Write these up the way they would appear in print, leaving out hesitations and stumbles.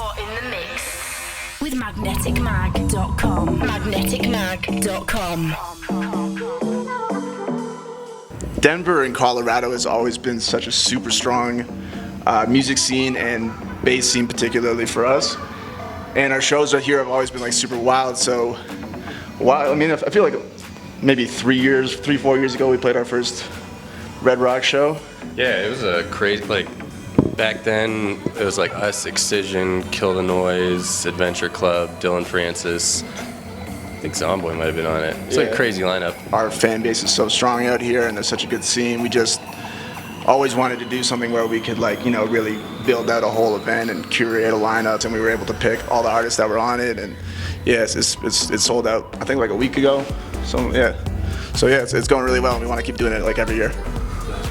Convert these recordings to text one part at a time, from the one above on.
You're in the mix with magneticmag.com. Magneticmag.com. Denver and Colorado has always been such a super strong music scene and bass scene, particularly for us. And our shows right here have always been like super wild. So, I mean, I feel like maybe 4 years ago we played our first Red Rock show. Yeah, it was a crazy, like, back then it was like us, Excision, Kill the Noise, Adventure Club, Dylan Francis. I think Zomboy might have been on it. It's like a crazy lineup. Our fan base is so strong out here and there's such a good scene. We just always wanted to do something where we could, like, you know, really build out a whole event and curate a lineup, and we were able to pick all the artists that were on it. And yeah, it's sold out I think like a week ago. So yeah, it's going really well, and we want to keep doing it like every year.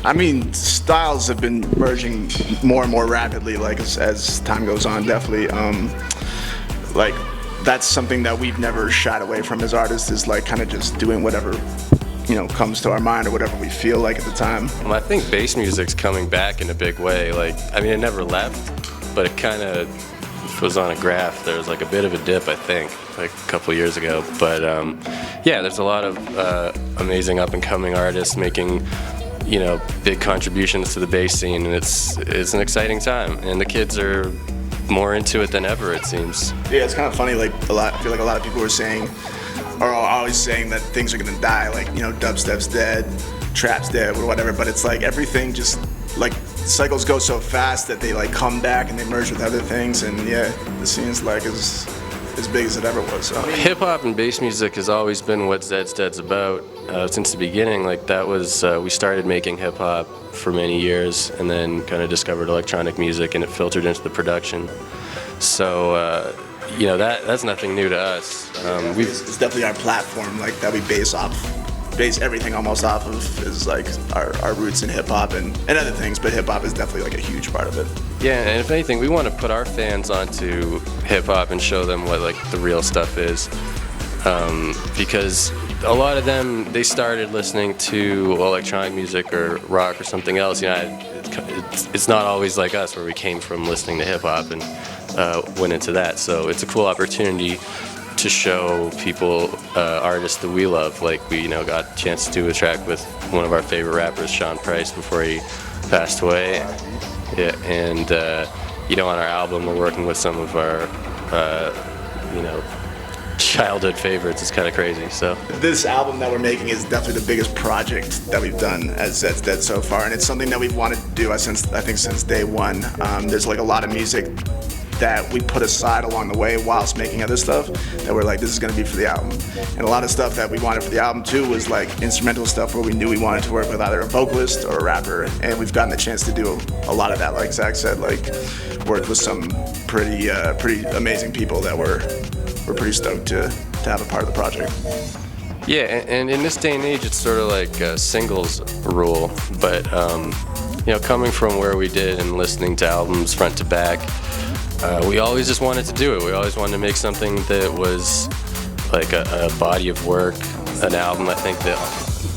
I mean, styles have been merging more and more rapidly, like as time goes on. Definitely, like that's something that we've never shied away from as artists, is like kind of just doing whatever, you know, comes to our mind or whatever we feel like at the time. Well, I think bass music's coming back in a big way. Like, I mean, it never left, but it kind of was on a graph. There was like a bit of a dip, I think, like a couple years ago. But yeah, there's a lot of amazing up and coming artists making, you know, big contributions to the bass scene, and it's an exciting time, and the kids are more into it than ever, it seems. Yeah, it's kind of funny. Like I feel like a lot of people were saying, are always saying that things are gonna die, like, you know, dubstep's dead, trap's dead, or whatever. But it's like everything just, like, cycles go so fast that they like come back and they merge with other things, and yeah, the scene's like as big as it ever was. So. Hip hop and bass music has always been what Zeds Dead's about since the beginning. Like, that was we started making hip hop for many years, and then kind of discovered electronic music, and it filtered into the production. So. You know, that's nothing new to us. It's definitely our platform, like, that we base everything almost off of, is like our roots in hip hop and other things, but hip hop is definitely like a huge part of it. Yeah, and if anything, we want to put our fans onto hip hop and show them what, like, the real stuff is, because a lot of them, they started listening to electronic music or rock or something else. You know, it's not always like us, where we came from listening to hip hop and went into that. So it's a cool opportunity to show people artists that we love. Like, we, you know, got a chance to do a track with one of our favorite rappers, Sean Price, before he passed away. Yeah, and you know, on our album, we're working with some of our you know, childhood favorites. It's kind of crazy. So this album that we're making is definitely the biggest project that we've done as Zeds Dead so far, and it's something that we've wanted to do since day one. There's like a lot of music that we put aside along the way whilst making other stuff that we're like, this is going to be for the album. And a lot of stuff that we wanted for the album too was like instrumental stuff where we knew we wanted to work with either a vocalist or a rapper, and we've gotten the chance to do a lot of that. Like Zach said, like, worked with some pretty amazing people that we're pretty stoked to have a part of the project. yeah, and in this day and age, it's sort of like a singles rule, but you know, coming from where we did and listening to albums front to back, we always just wanted to do it. We always wanted to make something that was like a body of work, an album. I think that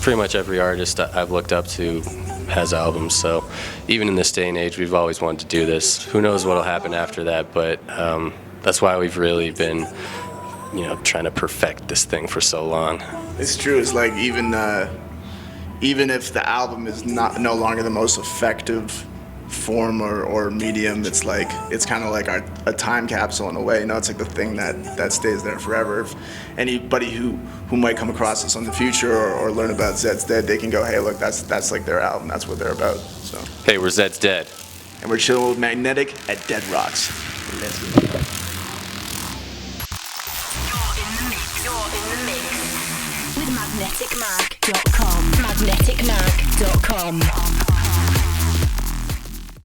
pretty much every artist I've looked up to has albums. So even in this day and age, we've always wanted to do this. Who knows what'll happen after that, but that's why we've really been, you know, trying to perfect this thing for so long. It's true. It's like even if the album is no longer the most effective form or medium, it's like, it's kind of like a time capsule in a way. You know, it's like the thing that stays there forever. If anybody who might come across this in the future or learn about Zeds Dead, they can go, hey, look, that's like their album. That's what they're about. So Hey, we're Zeds Dead, and we're chilling with Magnetic at Dead Rocks. Let's go. You're in the mix with magneticmag.com. Magneticmag.com.